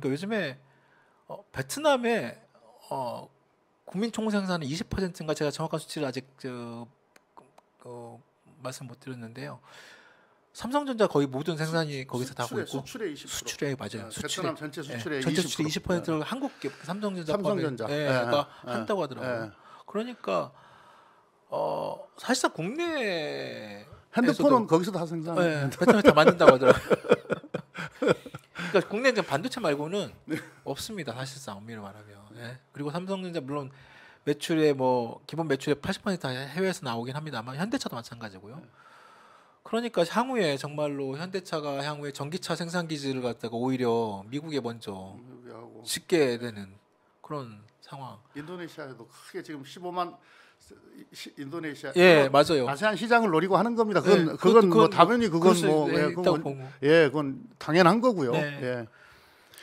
그러니까 요즘에 베트남의 국민 총생산의 20%인가 제가 정확한 수치를 아직 말씀 못 드렸는데요. 삼성전자 거의 모든 생산이 거기서 다 하고 있고 수출의 20%. 수출에 맞아요. 베트남 전체 수출의 전체 20%. 수출의 20%를 한국 기업 삼성전자 가 한다고 하더라고요. 그러니까 사실상 국내 핸드폰은 거기서 다 생산해요. 베트남에 다 만든다고 하더라고요. 그러니까 국내 반도체 말고는 없습니다. 사실상 엄밀히 말하면. 그리고 삼성전자 물론 매출의 기본 매출의 80% 다 해외에서 나오긴 합니다만 현대차도 마찬가지고요. 그러니까 향후에 정말로 현대차가 향후에 전기차 생산 기지를 갖다가 오히려 미국에 먼저 짓게 되는 그런 상황. 인도네시아에도 크게 지금 15만 인도네시아 맞아요. 아세안 시장을 노리고 하는 겁니다. 그건 당연히 그건 그건 당연한 거고요.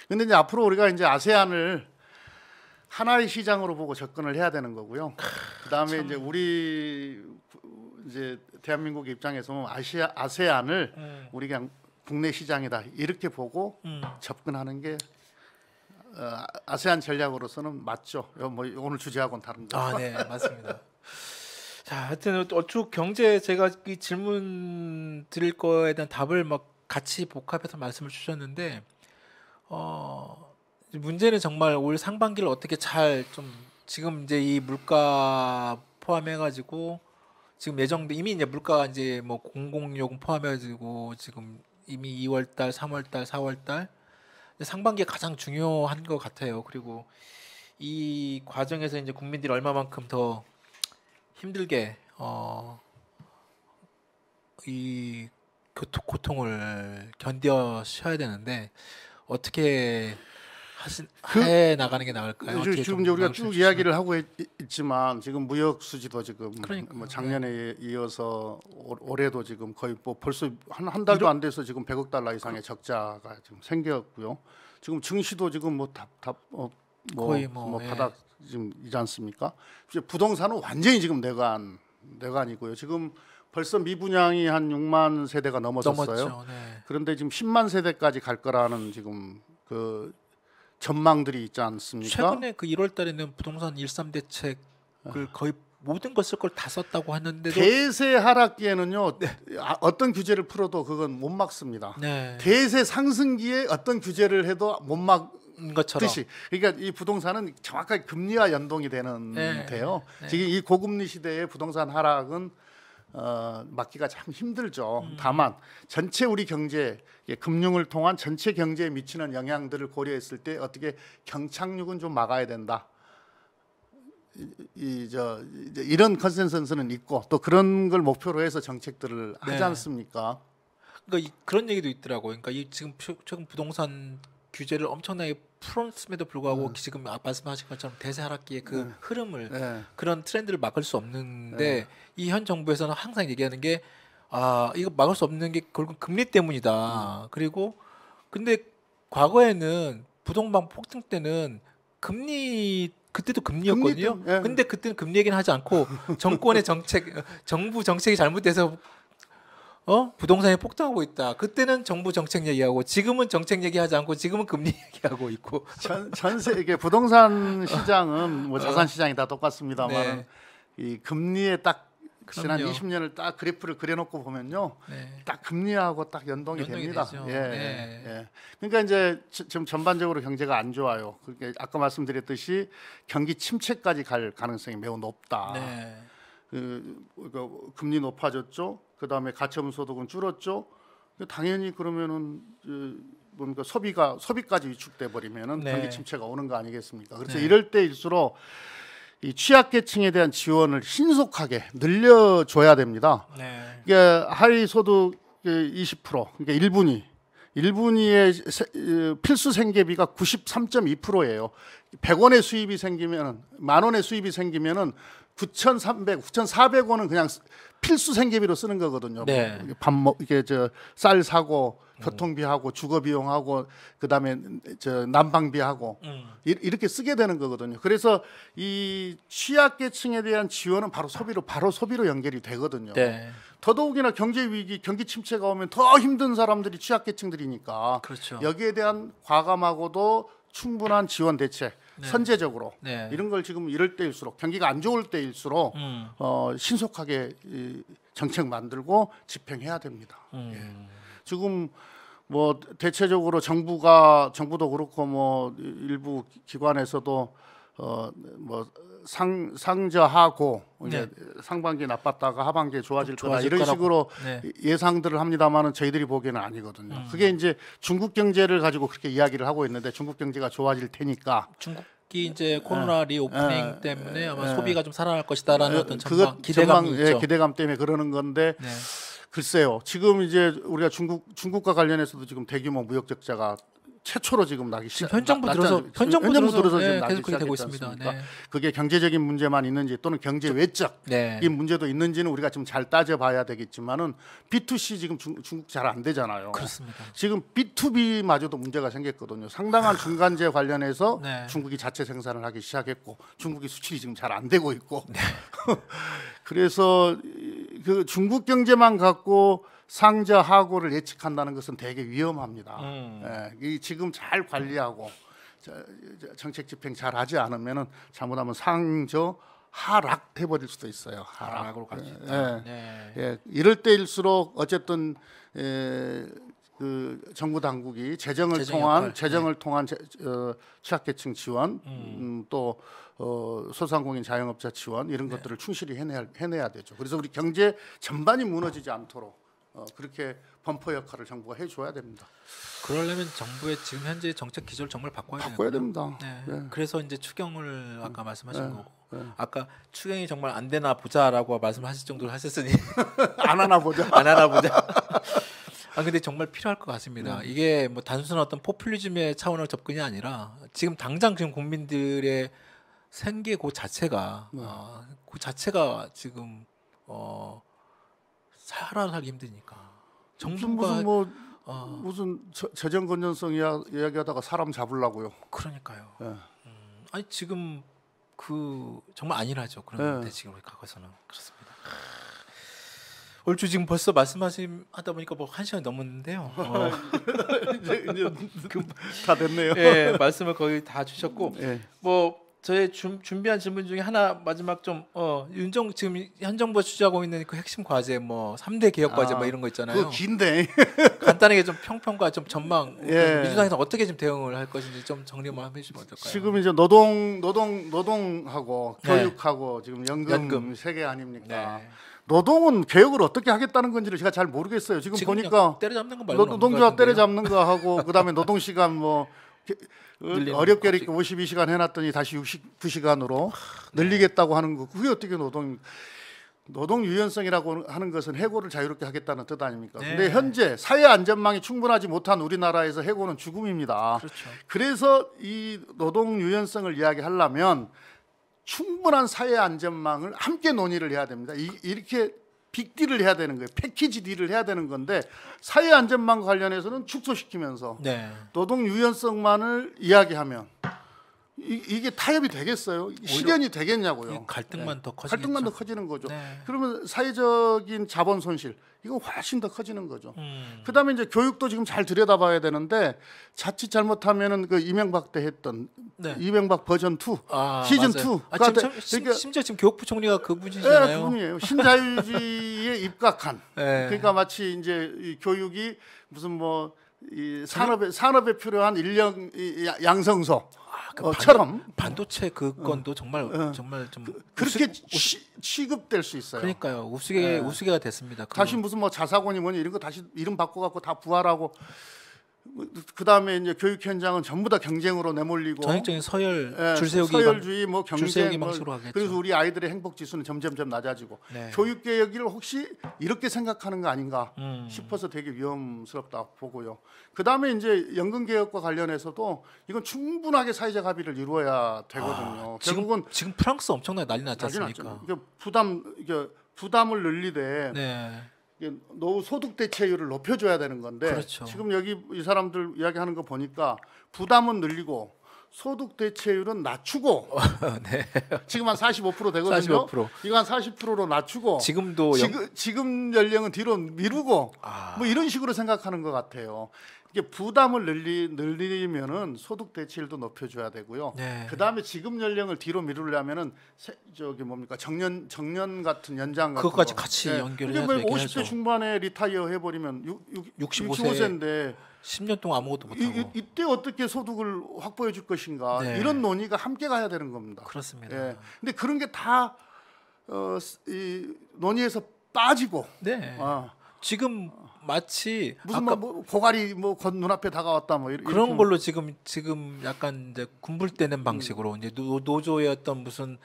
근데 이제 앞으로 우리가 이제 아세안을 하나의 시장으로 보고 접근을 해야 되는 거고요. 그다음에 이제 우리 이제 대한민국 입장에서 보면 아세안을 우리 그냥 국내 시장이다 이렇게 보고 접근하는 게 아세안 전략으로서는 맞죠. 오늘 주제하고는 다른 거. 네, 맞습니다. 자, 하여튼 어쭉 경제 제가 이 질문 드릴 거에 대한 답을 막 같이 복합해서 말씀을 주셨는데 문제는 정말 올 상반기를 어떻게 잘 좀 지금 이제 이 물가 포함해가지고 지금 이미 이제 물가 이제 공공요금 포함해가지고 지금 이미 2월달, 3월달, 4월달 상반기에 가장 중요한 것 같아요. 그리고 이 과정에서 이제 국민들이 얼마만큼 더 힘들게 이 고통을 견뎌셔야 되는데 어떻게 해 나가는 게 나을까요? 지금 이제 우리가 쭉 이야기를 하고 있지만 지금 무역 수지도 지금 작년에 이어서 올해도 지금 거의 벌써 한 달도 안 돼서 지금 100억 달러 이상의 적자가 지금 생겼고요. 지금 증시도 지금 거의 바닥 지금이지 않습니까? 이제 부동산은 완전히 지금 내관이고요. 지금 벌써 미분양이 한 6만 세대가 넘었어요. 그런데 지금 10만 세대까지 갈 거라는 지금 그 전망들이 있지 않습니까? 최근에 그 1월 달에는 부동산 1.3 대책을 거의 모든 걸 쓸 걸 다 썼다고 하는데도 대세 하락기에는요 어떤 규제를 풀어도 그건 못 막습니다. 대세 상승기에 어떤 규제를 해도 못 막는 것처럼. 그러니까 이 부동산은 정확하게 금리와 연동이 되는데요. 지금 이 고금리 시대에 부동산 하락은 막기가 참 힘들죠. 다만 전체 우리 경제, 금융을 통한 전체 경제에 미치는 영향들을 고려했을 때 어떻게 경착륙은 좀 막아야 된다. 이런 컨센서스는 있고 또 그런 걸 목표로 해서 정책들을 하지 않습니까? 그러니까 그런 얘기도 있더라고요. 그러니까 지금 최근 부동산 규제를 엄청나게 풀었음에도 불구하고 지금 말씀하신 것처럼 대세 하락기의 그 흐름을 그런 트렌드를 막을 수 없는데 이 현 정부에서는 항상 얘기하는 게 이거 막을 수 없는 게 결국 금리 때문이다. 그리고 근데 과거에는 부동산 폭등 때는 그때도 금리였거든요. 근데 그때는 금리 얘기는 하지 않고 정권의 정부 정책이 잘못돼서 부동산이 폭등하고 있다. 그때는 정부 정책 얘기하고 지금은 정책 얘기하지 않고 지금은 금리 얘기하고 있고. 전 세계 부동산 시장은 자산 시장이 다 똑같습니다만 이 금리에 딱 지난 20년을 딱 그래프를 그려놓고 보면요, 딱 금리하고 딱 연동이 됩니다. 그러니까 이제 지금 전반적으로 경제가 안 좋아요. 그러니까 아까 말씀드렸듯이 경기 침체까지 갈 가능성이 매우 높다. 금리 높아졌죠. 그다음에 가처분 소득은 줄었죠. 당연히 그러면은 뭡니까 소비까지 위축돼 버리면은 경기 침체가 오는 거 아니겠습니까? 그래서 이럴 때일수록 이 취약계층에 대한 지원을 신속하게 늘려줘야 됩니다. 이게 하위 소득 20%, 그러니까 1분위의 필수 생계비가 93.2%예요. 100원의 수입이 생기면, 10,000원의 수입이 생기면은 9,400원은 그냥 필수 생계비로 쓰는 거거든요. 쌀 사고, 교통비하고, 주거 비용하고, 그다음에 난방비하고 이렇게 쓰게 되는 거거든요. 그래서 이 취약계층에 대한 지원은 바로 소비로 연결이 되거든요. 더더욱이나 경제 위기, 경기 침체가 오면 더 힘든 사람들이 취약계층들이니까 그렇죠. 여기에 대한 과감하고도 충분한 지원 대책, 네. 선제적으로 네. 이런 걸 지금 이럴 때일수록 경기가 안 좋을 때일수록 신속하게 이 정책 만들고 집행해야 됩니다. 예. 지금 뭐 대체적으로 정부도 그렇고 뭐 일부 기관에서도 뭐 상저하고 이제 상반기 나빴다가 하반기에 좋아질 거다 이런 거라고. 식으로 네. 예상들을 합니다만은 저희들이 보기에는 아니거든요. 그게 이제 중국 경제를 가지고 그렇게 이야기를 하고 있는데 중국 경제가 좋아질 테니까 중국이 이제 코로나 리오프닝 때문에 아마 소비가 좀 살아날 것이다라는 어떤 전망, 그것 기대감이 있죠. 기대감 때문에 그러는 건데 네. 글쎄요. 지금 이제 우리가 중국과 관련해서도 지금 대규모 무역 적자가 최초로 지금 나기 시작. 현 정부 들어서 지금 네, 나기 계속 그렇게 되고 시작했지 있습니다. 않습니까? 네. 그게 경제적인 문제만 있는지 또는 경제 외적인 네. 문제도 있는지는 우리가 좀 잘 따져봐야 되겠지만은 B2C 지금 중국 잘 안 되잖아요. 그렇습니다. 지금 B2B마저도 문제가 생겼거든요. 상당한 중간재 관련해서 네. 중국이 자체 생산을 하기 시작했고 중국이 수출이 지금 잘 안 되고 있고 그래서 그 중국 경제만 갖고 상저 하고를 예측한다는 것은 되게 위험합니다. 이 지금 잘 관리하고 정책 집행 잘 하지 않으면은 잘못하면 상저 하락 해버릴 수도 있어요. 하락으로 갈 수 있다. 네. 예, 이럴 때일수록 어쨌든 그 정부 당국이 재정을 통한 취약계층 지원, 또 소상공인 자영업자 지원 이런 것들을 충실히 해내야 되죠. 그래서 우리 경제 전반이 무너지지 않도록 그렇게 범퍼 역할을 정부가 해줘야 됩니다. 그러려면 정부의 지금 현재 정책 기조를 정말 바꿔야 됩니다. 네. 네. 그래서 이제 추경을 아까 말씀하신 거고 아까 추경이 정말 안 되나 보자라고 말씀하실 정도로 하셨으니 안 하나 보자. 안 하나 보자. 아 근데 정말 필요할 것 같습니다. 이게 뭐 단순한 어떤 포퓰리즘의 차원의 접근이 아니라 지금 당장 지금 국민들의 생계 그 자체가 지금 살기 힘드니까 정부가 무슨 재정 건전성 이야기하다가 사람 잡으려고요. 그러니까요. 아니 지금 그 정말 안일하죠. 그런데 지금 우리 가서는 그렇습니다. 얼추 지금 벌써 말씀하다 보니까 뭐 1시간이 넘었는데요. 이제 다 됐네요. 예, 말씀을 거의 다 주셨고 뭐 저희 준비한 질문 중에 하나 마지막 좀 지금 현 정부가 추진하고 있는 그 핵심 과제 뭐 3대 개혁 과제 뭐 이런 거 있잖아요. 그거 긴데 간단하게 좀 평평과 좀 전망 민주당에서 어떻게 좀 대응을 할 것인지 좀 정리만 해주시면 어떨까요? 지금 이제 노동하고 교육하고 지금 연금 세계 아닙니까? 네. 노동은 개혁을 어떻게 하겠다는 건지를 제가 잘 모르겠어요. 지금 보니까 때려잡는 거 말고는 노동조합 때려잡는 거 하고 그다음에 노동 시간 뭐 어렵게 이렇게 52시간 해놨더니 다시 69시간으로 늘리겠다고 하는 거 그게 어떻게 노동 유연성이라고 하는 것은 해고를 자유롭게 하겠다는 뜻 아닙니까? 근데 현재 사회 안전망이 충분하지 못한 우리나라에서 해고는 죽음입니다. 그렇죠. 그래서 이 노동 유연성을 이야기하려면 충분한 사회 안전망을 함께 논의를 해야 됩니다. 이렇게 빅딜을 해야 되는 거예요. 패키지 딜을 해야 되는 건데 사회 안전망 관련해서는 축소시키면서 노동 유연성만을 이야기하면 이게 타협이 되겠어요? 실현이 되겠냐고요. 갈등만 더 커지는 거죠. 그러면 사회적인 자본 손실 이거 훨씬 더 커지는 거죠. 그다음에 이제 교육도 지금 잘 들여다봐야 되는데 자칫 잘못하면은 그 이명박 때 했던 이명박 버전 2 시즌 2 심지어 지금 교육부 총리가 그분이시잖아요. 네, 그분이에요. 신자유주의에 입각한. 그러니까 마치 이제 이 교육이 무슨 뭐 이 산업에 필요한 인력 양성소. 처럼 반도체 그 건도 정말 좀 그렇게 취급될 수 있어요. 그러니까요. 우스개가 됐습니다. 다시 무슨 뭐 자사고니 뭐니 이런 거 다시 이름 바꿔 갖고 다 부활하고 그다음에 이제 교육 현장은 전부 다 경쟁으로 내몰리고 전형적인 서열주의 뭐 경쟁 방식으로 하겠죠. 그래서 우리 아이들의 행복 지수는 점점점 낮아지고 교육 개혁을 혹시 이렇게 생각하는 거 아닌가 싶어서 되게 위험스럽다 보고요. 그다음에 이제 연금 개혁과 관련해서도 이건 충분하게 사회적 합의를 이루어야 되거든요. 결국은 지금 프랑스 엄청나게 난리 났지 않습니까? 부담을 늘리되 노후 소득 대체율을 높여줘야 되는 건데 지금 여기 이 사람들 이야기하는 거 보니까 부담은 늘리고 소득 대체율은 낮추고 네. 지금 한 45% 되거든요. 45%. 이거 한 40%로 낮추고 지금도 지금 연령은 뒤로 미루고 뭐 이런 식으로 생각하는 것 같아요. 이게 부담을 늘리면은 소득 대체율도 높여줘야 되고요. 네. 그 다음에 지금 연령을 뒤로 미루려면은 저기 뭡니까 정년 같은 연장 같은 그것까지 거. 같이 네. 연결해서 근데 뭐 얘기해야죠. 50대 중반에 리타이어 해버리면 65세인데 10년 동안 아무것도 못하고. 이때 어떻게 소득을 확보해 줄 것인가 네. 이런 논의가 함께 가야 되는 겁니다. 그렇습니다. 예. 근데 그런 게 다 이 논의에서 빠지고 네. 어, 지금 마치 무슨 아까 뭐 고갈이 뭐 눈앞에 다가왔다 뭐 그런 걸로 지금 약간 이제 군불대는 방식으로 이제 노조의 어떤 무슨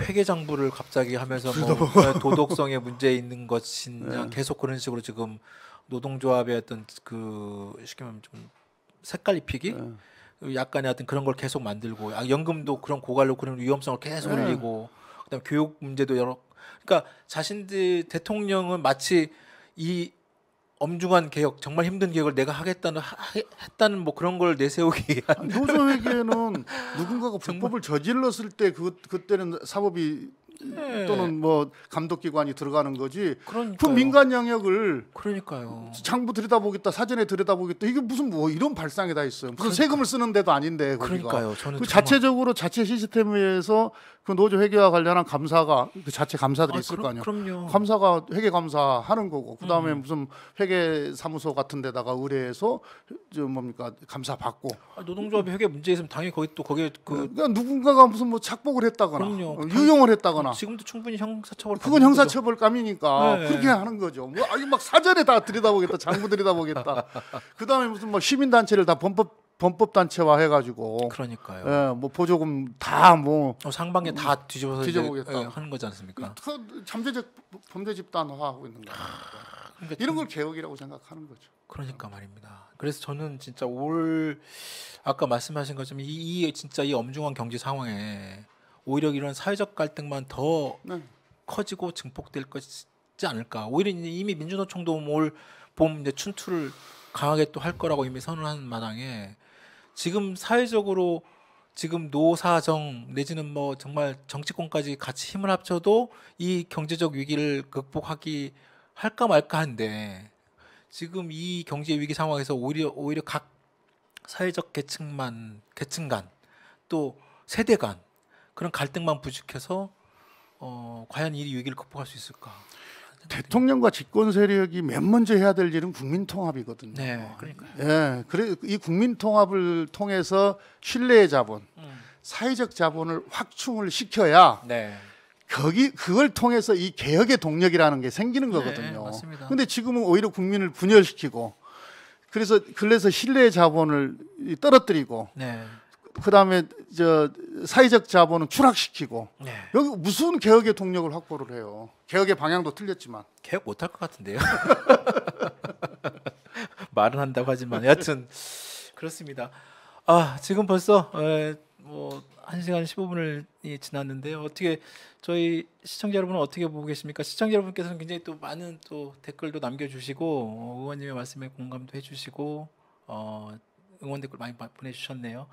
회계장부를 갑자기 하면서 뭐 도덕성에 문제 있는 것이냐 계속 그런 식으로 지금 노동조합의 어떤 그 쉽게 말하면 좀 색깔 입히기 약간의 어떤 그런 걸 계속 만들고 연금도 그런 고갈로 그런 위험성을 계속 올리고 그다음 교육 문제도 그러니까 자신들 대통령은 마치 이 엄중한 개혁 정말 힘든 개혁을 내가 했다는 뭐 그런 걸 내세우기 노조회계는 누군가가 불법을 저질렀을 때 그때는 사법이 또는 뭐 감독기관이 들어가는 거지. 그 민간 영역을 그러니까요. 장부 들여다보겠다, 사전에 들여다보겠다. 이게 무슨 뭐 이런 발상이 다 있어요. 무슨 세금을 쓰는 데도 아닌데 거기가. 그러니까요. 저는 그 자체적으로 자체 시스템에서 그 노조 회계와 관련한 감사가 그 자체 감사들이 있을 거 아니에요. 그럼요. 감사가 회계 감사하는 거고 그다음에 무슨 회계 사무소 같은 데다가 의뢰해서 저 뭡니까 감사 받고. 노동조합이 회계 문제 있으면 당연히 거기에 그러니까 누군가가 무슨 뭐 착복을 했다거나 그럼요. 유용을 했다거나 지금도 충분히 형사처벌 그건 형사처벌감이니까 네. 그렇게 하는 거죠. 뭐 아니 막 사전에 다 들여다보겠다, 장부 들여다보겠다. 그다음에 무슨 뭐 시민단체를 다 범법 단체화 해가지고. 그러니까요. 예, 뭐 보조금 다 뭐 상반기에 다 뒤져보겠다 하는 거지 않습니까? 그 잠재적 범죄 집단화하고 있는 거예요. 그러니까 이런 걸 개혁이라고 생각하는 거죠. 그러니까 말입니다. 그래서 저는 진짜 아까 말씀하신 것처럼 진짜 이 엄중한 경제 상황에 오히려 이런 사회적 갈등만 더 네. 커지고 증폭될 것이지 않을까. 오히려 이미 민주노총도 올 봄 이제 춘투를 강하게 또 할 거라고 이미 선언한 마당에 지금 사회적으로 지금 노사정 내지는 뭐 정말 정치권까지 같이 힘을 합쳐도 이 경제적 위기를 극복하기 할까 말까 한데 지금 이 경제 위기 상황에서 오히려 각 사회적 계층 간 또 세대 간 그런 갈등만 부추겨서 과연 이 위기를 극복할 수 있을까? 대통령과 집권 세력이 맨 먼저 해야 될 일은 국민 통합이거든요. 네, 그러니까요. 예, 그래 이 국민 통합을 통해서 신뢰의 자본, 사회적 자본을 확충을 시켜야 네. 그걸 통해서 이 개혁의 동력이라는 게 생기는 거거든요. 맞습니다. 근데 지금은 오히려 국민을 분열시키고 그래서 신뢰의 자본을 떨어뜨리고 네. 그다음에 저 사회적 자본은 추락시키고 네. 여기 무슨 개혁의 동력을 확보를 해요. 개혁의 방향도 틀렸지만 개혁 못할 것 같은데요. 말은 한다고 하지만 여하튼 그렇습니다. 지금 벌써 뭐 1시간 15분을 지났는데요. 어떻게 저희 시청자 여러분은 어떻게 보고 계십니까? 시청자 여러분께서는 굉장히 또 많은 또 댓글도 남겨주시고 의원님의 말씀에 공감도 해주시고 응원 댓글 많이 보내주셨네요.